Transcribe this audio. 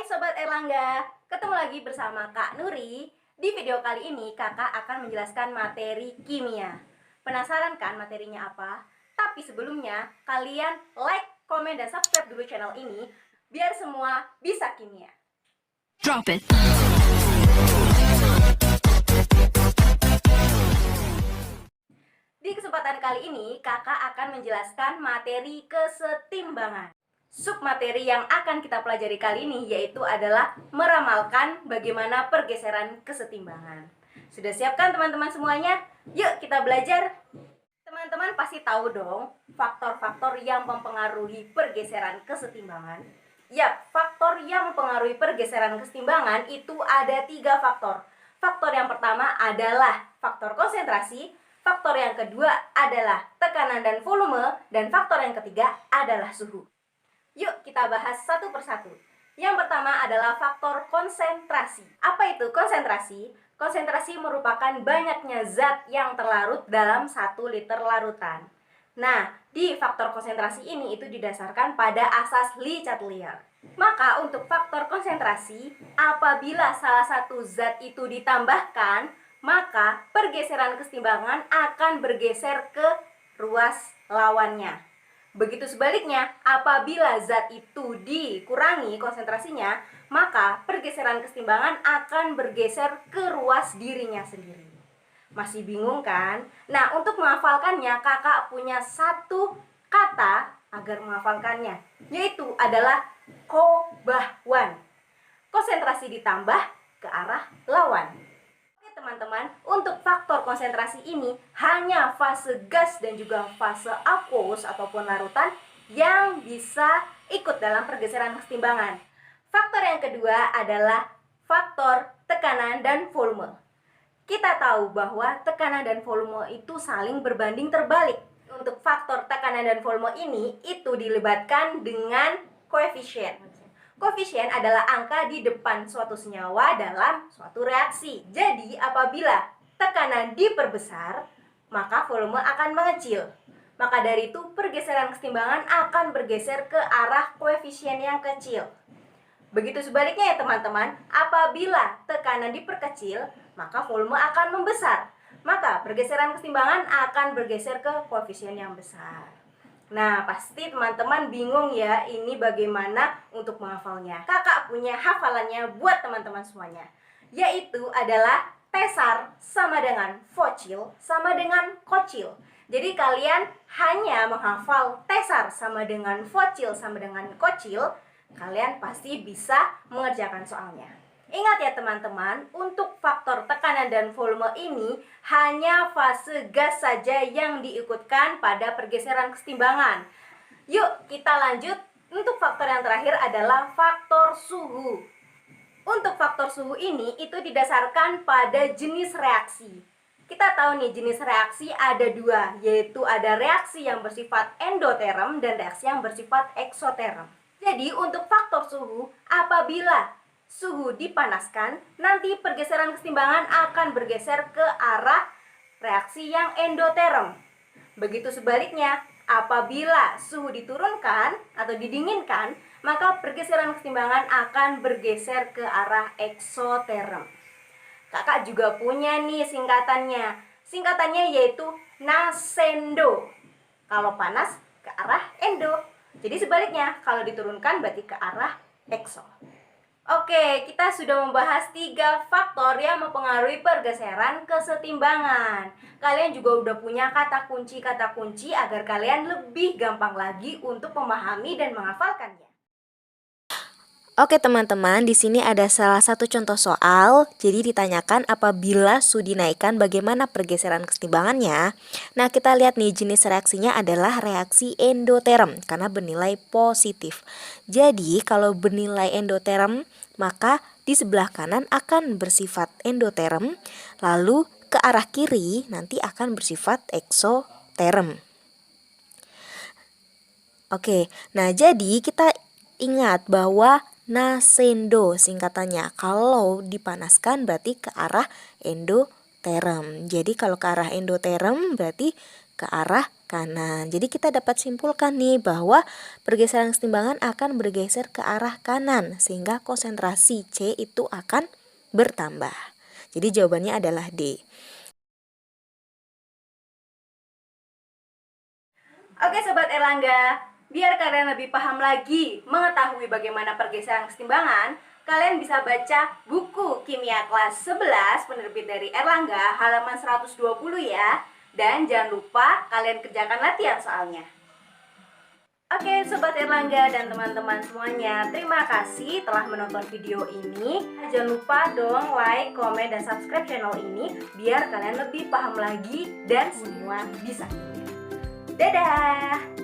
Hai Sobat Erlangga, ketemu lagi bersama Kak Nuri. Di video kali ini kakak akan menjelaskan materi kimia. Penasaran kan materinya apa? Tapi sebelumnya kalian like, komen, dan subscribe dulu channel ini biar semua bisa kimia. Drop it. Di kesempatan kali ini kakak akan menjelaskan materi kesetimbangan. Submateri yang akan kita pelajari kali ini yaitu adalah meramalkan bagaimana pergeseran kesetimbangan. Sudah siapkan teman-teman semuanya? Yuk kita belajar. Teman-teman pasti tahu dong faktor-faktor yang mempengaruhi pergeseran kesetimbangan. Yap, faktor yang mempengaruhi pergeseran kesetimbangan itu ada 3 faktor. Faktor yang pertama adalah faktor konsentrasi, faktor yang kedua adalah tekanan dan volume, dan faktor yang ketiga adalah suhu. Yuk kita bahas satu persatu. Yang pertama adalah faktor konsentrasi. Apa itu konsentrasi? Konsentrasi merupakan banyaknya zat yang terlarut dalam 1 liter larutan. Nah, di faktor konsentrasi ini itu didasarkan pada asas Le Chatelier. Maka untuk faktor konsentrasi, apabila salah satu zat itu ditambahkan, maka pergeseran kesetimbangan akan bergeser ke ruas lawannya. Begitu sebaliknya, apabila zat itu dikurangi konsentrasinya, maka pergeseran kesetimbangan akan bergeser ke ruas dirinya sendiri. Masih bingung kan? Nah, untuk menghafalkannya, kakak punya satu kata agar menghafalkannya, yaitu adalah kobahwan. Konsentrasi ditambah ke arah lawan. Teman-teman, untuk faktor konsentrasi ini hanya fase gas dan juga fase aqueous ataupun larutan yang bisa ikut dalam pergeseran kesetimbangan. Faktor yang kedua adalah faktor tekanan dan volume. Kita tahu bahwa tekanan dan volume itu saling berbanding terbalik. Untuk faktor tekanan dan volume ini itu dilibatkan dengan koefisien. Koefisien adalah angka di depan suatu senyawa dalam suatu reaksi. Jadi, apabila tekanan diperbesar, maka volume akan mengecil. Maka dari itu, pergeseran kesetimbangan akan bergeser ke arah koefisien yang kecil. Begitu sebaliknya ya teman-teman, apabila tekanan diperkecil, maka volume akan membesar. Maka pergeseran kesetimbangan akan bergeser ke koefisien yang besar. Nah, pasti teman-teman bingung ya, ini bagaimana untuk menghafalnya. Kakak punya hafalannya buat teman-teman semuanya, yaitu adalah tesar sama dengan focil sama dengan kocil. Jadi kalian hanya menghafal tesar sama dengan focil sama dengan kocil, kalian pasti bisa mengerjakan soalnya. Ingat ya teman-teman, untuk faktor tekanan dan volume ini hanya fase gas saja yang diikutkan pada pergeseran kesetimbangan. Yuk kita lanjut. Untuk faktor yang terakhir adalah faktor suhu. Untuk faktor suhu ini itu didasarkan pada jenis reaksi. Kita tahu nih jenis reaksi ada 2, yaitu ada reaksi yang bersifat endoterm dan reaksi yang bersifat eksoterm. Jadi untuk faktor suhu, apabila suhu dipanaskan, nanti pergeseran kesetimbangan akan bergeser ke arah reaksi yang endoterm. Begitu sebaliknya, apabila suhu diturunkan atau didinginkan, maka pergeseran kesetimbangan akan bergeser ke arah eksoterm. Kakak juga punya nih singkatannya. Singkatannya yaitu nasendo. Kalau panas ke arah endo. Jadi sebaliknya, kalau diturunkan berarti ke arah ekso. Oke, kita sudah membahas 3 faktor yang mempengaruhi pergeseran kesetimbangan. Kalian juga udah punya kata kunci agar kalian lebih gampang lagi untuk memahami dan menghafalkannya. Oke teman-teman, di sini ada salah satu contoh soal. Jadi ditanyakan apabila suhu dinaikkan bagaimana pergeseran kesetimbangannya. Nah, kita lihat nih jenis reaksinya adalah reaksi endoterm karena bernilai positif. Jadi kalau bernilai endoterm, maka di sebelah kanan akan bersifat endoterm, lalu ke arah kiri nanti akan bersifat eksoterm. Oke, nah jadi kita ingat bahwa nasendo singkatannya, kalau dipanaskan berarti ke arah endoterm. Jadi kalau ke arah endoterm berarti ke arah kanan. Jadi kita dapat simpulkan nih bahwa pergeseran kesetimbangan akan bergeser ke arah kanan sehingga konsentrasi C itu akan bertambah. Jadi jawabannya adalah D. Oke Sobat Erlangga, biar kalian lebih paham lagi mengetahui bagaimana pergeseran kesetimbangan, kalian bisa baca buku Kimia kelas 11 penerbit dari Erlangga halaman 120 ya. Dan jangan lupa kalian kerjakan latihan soalnya. Oke Sobat Erlangga dan teman-teman semuanya, terima kasih telah menonton video ini. Jangan lupa dong like, komen, dan subscribe channel ini biar kalian lebih paham lagi dan semua bisa. Dadah!